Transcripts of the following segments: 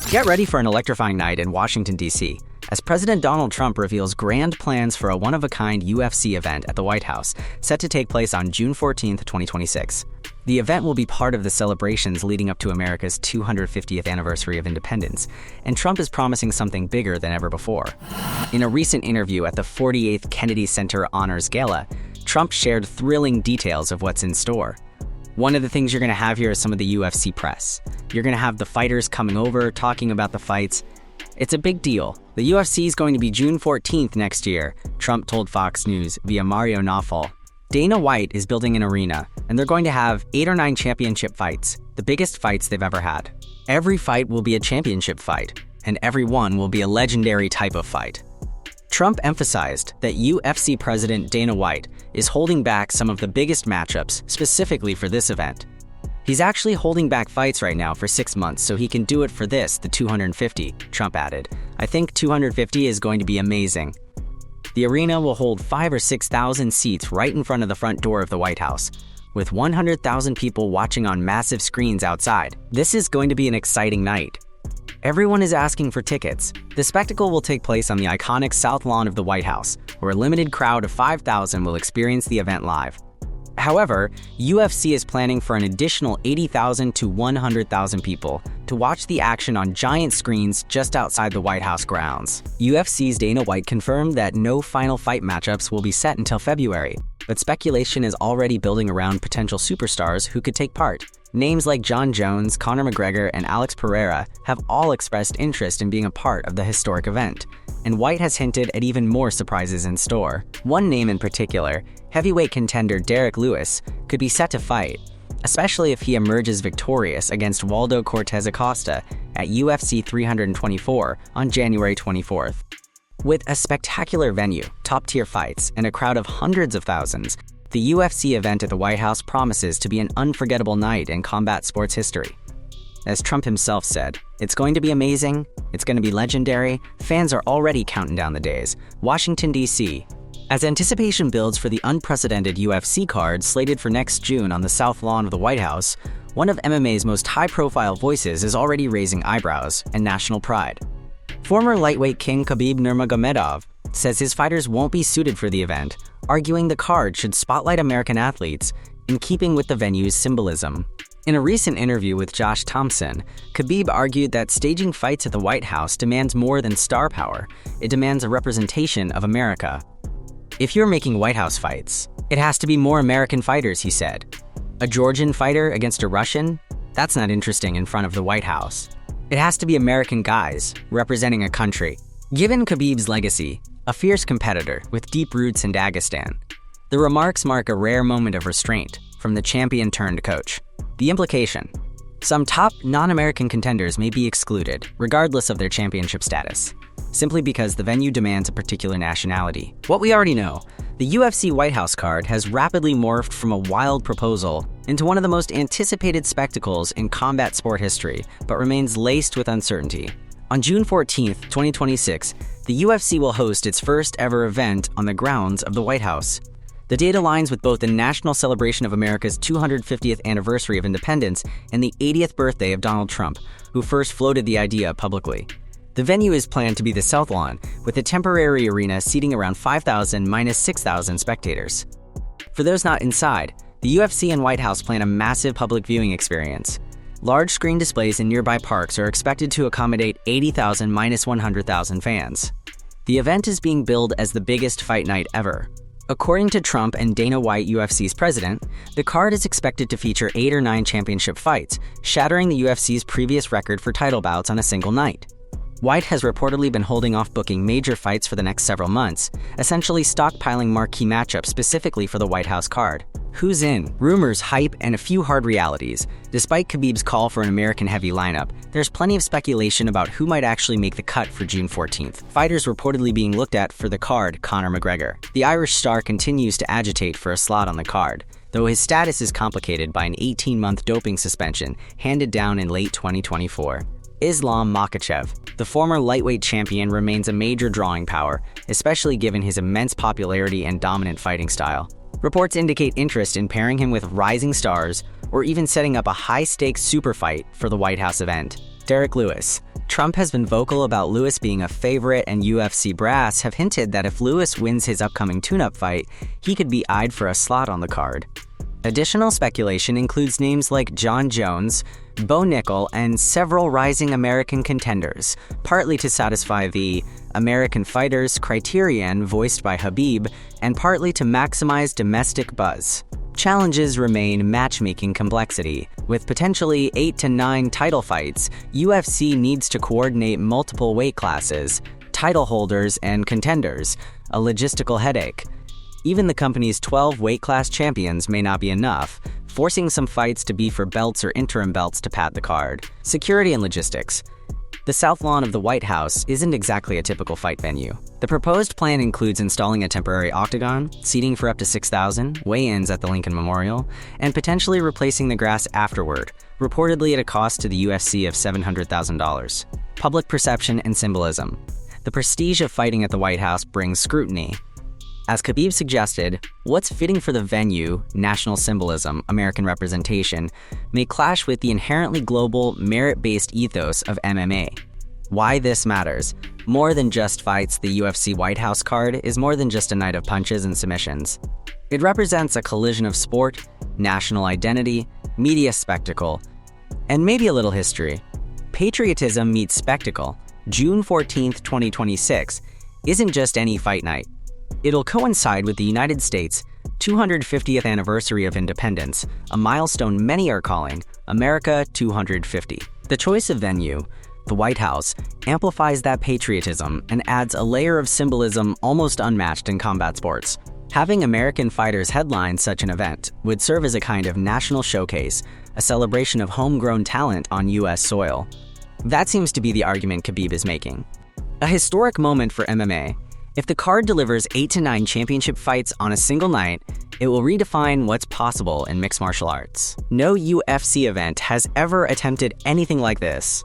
Get ready for an electrifying night in Washington, D.C., as President Donald Trump reveals grand plans for a one-of-a-kind UFC event at the White House, set to take place on June 14, 2026. The event will be part of the celebrations leading up to America's 250th anniversary of independence, and Trump is promising something bigger than ever before. In a recent interview at the 48th Kennedy Center Honors Gala, Trump shared thrilling details of what's in store. One of the things you're going to have here is some of the UFC press. You're going to have the fighters coming over, talking about the fights. It's a big deal. The UFC is going to be June 14th next year, Trump told Fox News via Mario Nawfal. Dana White is building an arena, and they're going to have 8 or 9 championship fights, the biggest fights they've ever had. Every fight will be a championship fight, and every one will be a legendary type of fight. Trump emphasized that UFC President Dana White is holding back some of the biggest matchups specifically for this event. He's actually holding back fights right now for 6 months so he can do it for the 250, Trump added. I think 250 is going to be amazing. The arena will hold 5,000 or 6,000 seats right in front of the front door of the White House, with 100,000 people watching on massive screens outside. This is going to be an exciting night. Everyone is asking for tickets. The spectacle will take place on the iconic South Lawn of the White House, where a limited crowd of 5,000 will experience the event live. However, UFC is planning for an additional 80,000 to 100,000 people to watch the action on giant screens just outside the White House grounds. UFC's Dana White confirmed that no final fight matchups will be set until February, but speculation is already building around potential superstars who could take part. Names like Jon Jones, Conor McGregor, and Alex Pereira have all expressed interest in being a part of the historic event, and White has hinted at even more surprises in store. One name in particular, heavyweight contender Derek Lewis, could be set to fight, especially if he emerges victorious against Waldo Cortez Acosta at UFC 324 on January 24th. With a spectacular venue, top-tier fights, and a crowd of hundreds of thousands, the UFC event at the White House promises to be an unforgettable night in combat sports history. As Trump himself said, "It's going to be amazing, it's going to be legendary, fans are already counting down the days." Washington, D.C. As anticipation builds for the unprecedented UFC card slated for next June on the South Lawn of the White House, one of MMA's most high-profile voices is already raising eyebrows and national pride. Former lightweight king Khabib Nurmagomedov says his fighters won't be suited for the event, arguing the card should spotlight American athletes in keeping with the venue's symbolism. In a recent interview with Josh Thompson, Khabib argued that staging fights at the White House demands more than star power. It demands a representation of America. "If you're making White House fights, it has to be more American fighters," he said. "A Georgian fighter against a Russian? That's not interesting in front of the White House. It has to be American guys representing a country." Given Khabib's legacy, a fierce competitor with deep roots in Dagestan, the remarks mark a rare moment of restraint from the champion-turned-coach. The implication: some top non-American contenders may be excluded, regardless of their championship status, simply because the venue demands a particular nationality. What we already know, the UFC White House card has rapidly morphed from a wild proposal into one of the most anticipated spectacles in combat sport history, but remains laced with uncertainty. On June 14th, 2026, the UFC will host its first ever event on the grounds of the White House. The date aligns with both the national celebration of America's 250th anniversary of independence and the 80th birthday of Donald Trump, who first floated the idea publicly. The venue is planned to be the South Lawn, with a temporary arena seating around 5,000 minus 6,000 spectators. For those not inside, the UFC and White House plan a massive public viewing experience. Large screen displays in nearby parks are expected to accommodate 80,000 minus 100,000 fans. The event is being billed as the biggest fight night ever. According to Trump and Dana White, UFC's president, the card is expected to feature 8 or 9 championship fights, shattering the UFC's previous record for title bouts on a single night. White has reportedly been holding off booking major fights for the next several months, essentially stockpiling marquee matchups specifically for the White House card. Who's in? Rumors, hype, and a few hard realities. Despite Khabib's call for an American-heavy lineup, there's plenty of speculation about who might actually make the cut for June 14th. Fighters reportedly being looked at for the card: Conor McGregor. The Irish star continues to agitate for a slot on the card, though his status is complicated by an 18-month doping suspension handed down in late 2024. Islam Makhachev, the former lightweight champion, remains a major drawing power, especially given his immense popularity and dominant fighting style. Reports indicate interest in pairing him with rising stars or even setting up a high-stakes super fight for the White House event. Derek Lewis, Trump has been vocal about Lewis being a favorite, and UFC brass have hinted that if Lewis wins his upcoming tune-up fight, he could be eyed for a slot on the card. Additional speculation includes names like John Jones, Bo Nickel, and several rising American contenders, partly to satisfy the American fighters criterion voiced by Khabib, and partly to maximize domestic buzz. Challenges remain matchmaking complexity. With potentially 8 to 9 title fights, UFC needs to coordinate multiple weight classes, title holders, and contenders, a logistical headache. Even the company's 12 weight class champions may not be enough, forcing some fights to be for belts or interim belts to pad the card. Security and logistics. The South Lawn of the White House isn't exactly a typical fight venue. The proposed plan includes installing a temporary octagon, seating for up to 6,000, weigh-ins at the Lincoln Memorial, and potentially replacing the grass afterward, reportedly at a cost to the UFC of $700,000. Public perception and symbolism. The prestige of fighting at the White House brings scrutiny. As Khabib suggested, what's fitting for the venue, national symbolism, American representation, may clash with the inherently global, merit-based ethos of MMA. Why this matters. More than just fights, the UFC White House card is more than just a night of punches and submissions. It represents a collision of sport, national identity, media spectacle, and maybe a little history. Patriotism meets spectacle. June 14, 2026, isn't just any fight night. It'll coincide with the United States' 250th anniversary of independence, a milestone many are calling America 250. The choice of venue, the White House, amplifies that patriotism and adds a layer of symbolism almost unmatched in combat sports. Having American fighters headline such an event would serve as a kind of national showcase, a celebration of homegrown talent on U.S. soil. That seems to be the argument Khabib is making. A historic moment for MMA. If the card delivers 8 to 9 championship fights on a single night, it will redefine what's possible in mixed martial arts. No UFC event has ever attempted anything like this.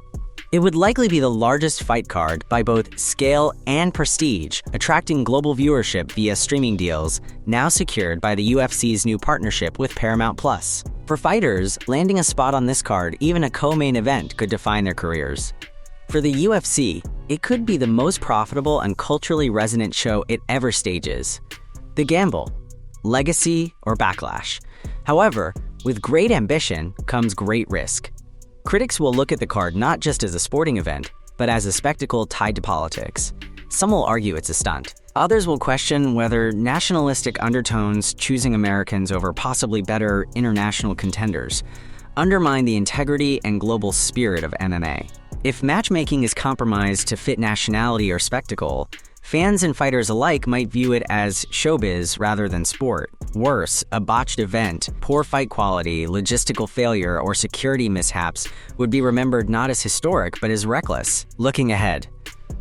It would likely be the largest fight card by both scale and prestige, attracting global viewership via streaming deals, now secured by the UFC's new partnership with Paramount+. For fighters, landing a spot on this card, even a co-main event, could define their careers. For the UFC, it could be the most profitable and culturally resonant show it ever stages. The gamble: legacy or backlash. However, with great ambition comes great risk. Critics will look at the card not just as a sporting event, but as a spectacle tied to politics. Some will argue it's a stunt. Others will question whether nationalistic undertones, choosing Americans over possibly better international contenders, undermine the integrity and global spirit of MMA. If matchmaking is compromised to fit nationality or spectacle, fans and fighters alike might view it as showbiz rather than sport. Worse, a botched event, poor fight quality, logistical failure, or security mishaps would be remembered not as historic but as reckless. Looking ahead.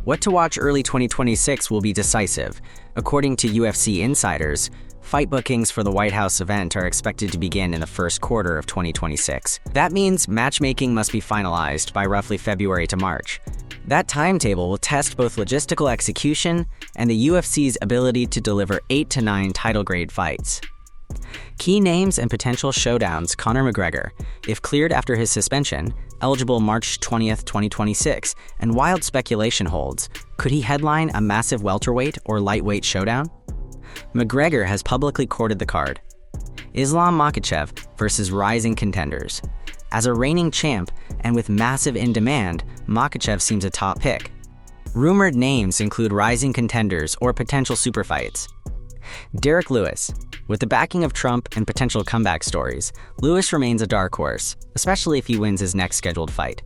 What to watch early 2026 will be decisive. According to UFC insiders, fight bookings for the White House event are expected to begin in the first quarter of 2026. That means matchmaking must be finalized by roughly February to March. That timetable will test both logistical execution and the UFC's ability to deliver 8 to 9 title-grade fights. Key names and potential showdowns: Conor McGregor, if cleared after his suspension, eligible March 20th, 2026, and wild speculation holds, could he headline a massive welterweight or lightweight showdown? McGregor has publicly courted the card. Islam Makhachev versus rising contenders. As a reigning champ and with massive in demand, Makhachev seems a top pick. Rumored names include rising contenders or potential super fights. Derek Lewis. With the backing of Trump and potential comeback stories, Lewis remains a dark horse, especially if he wins his next scheduled fight.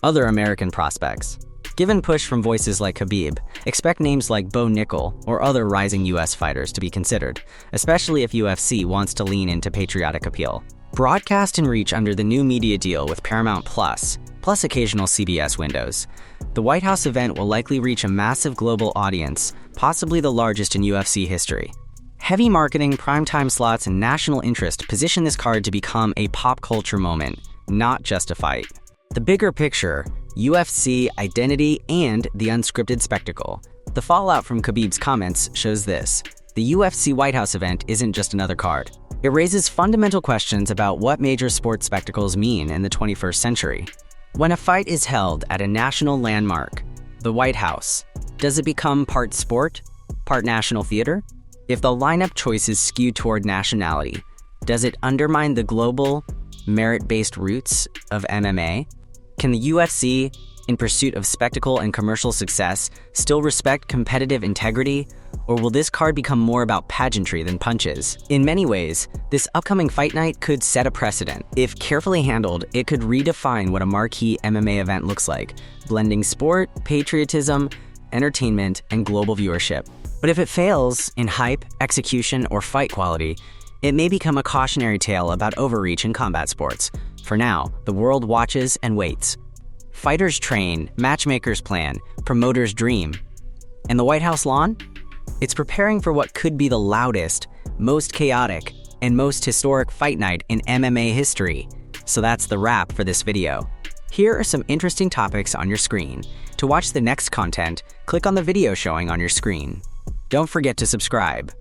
Other American prospects. Given push from voices like Khabib, expect names like Bo Nickel or other rising US fighters to be considered, especially if UFC wants to lean into patriotic appeal. Broadcast and reach under the new media deal with Paramount+, plus occasional CBS windows. The White House event will likely reach a massive global audience, possibly the largest in UFC history. Heavy marketing, primetime slots, and national interest position this card to become a pop culture moment, not just a fight. The bigger picture: UFC, identity, and the unscripted spectacle. The fallout from Khabib's comments shows this. The UFC White House event isn't just another card. It raises fundamental questions about what major sports spectacles mean in the 21st century. When a fight is held at a national landmark, the White House, does it become part sport, part national theater? If the lineup choices skew toward nationality, does it undermine the global, merit-based roots of MMA? Can the UFC, in pursuit of spectacle and commercial success, still respect competitive integrity, or will this card become more about pageantry than punches? In many ways, this upcoming fight night could set a precedent. If carefully handled, it could redefine what a marquee MMA event looks like, blending sport, patriotism, entertainment, and global viewership. But if it fails in hype, execution, or fight quality, it may become a cautionary tale about overreach in combat sports. For now, the world watches and waits. Fighters train, matchmakers plan, promoters dream. And the White House lawn? It's preparing for what could be the loudest, most chaotic, and most historic fight night in MMA history. So that's the wrap for this video. Here are some interesting topics on your screen. To watch the next content, click on the video showing on your screen. Don't forget to subscribe.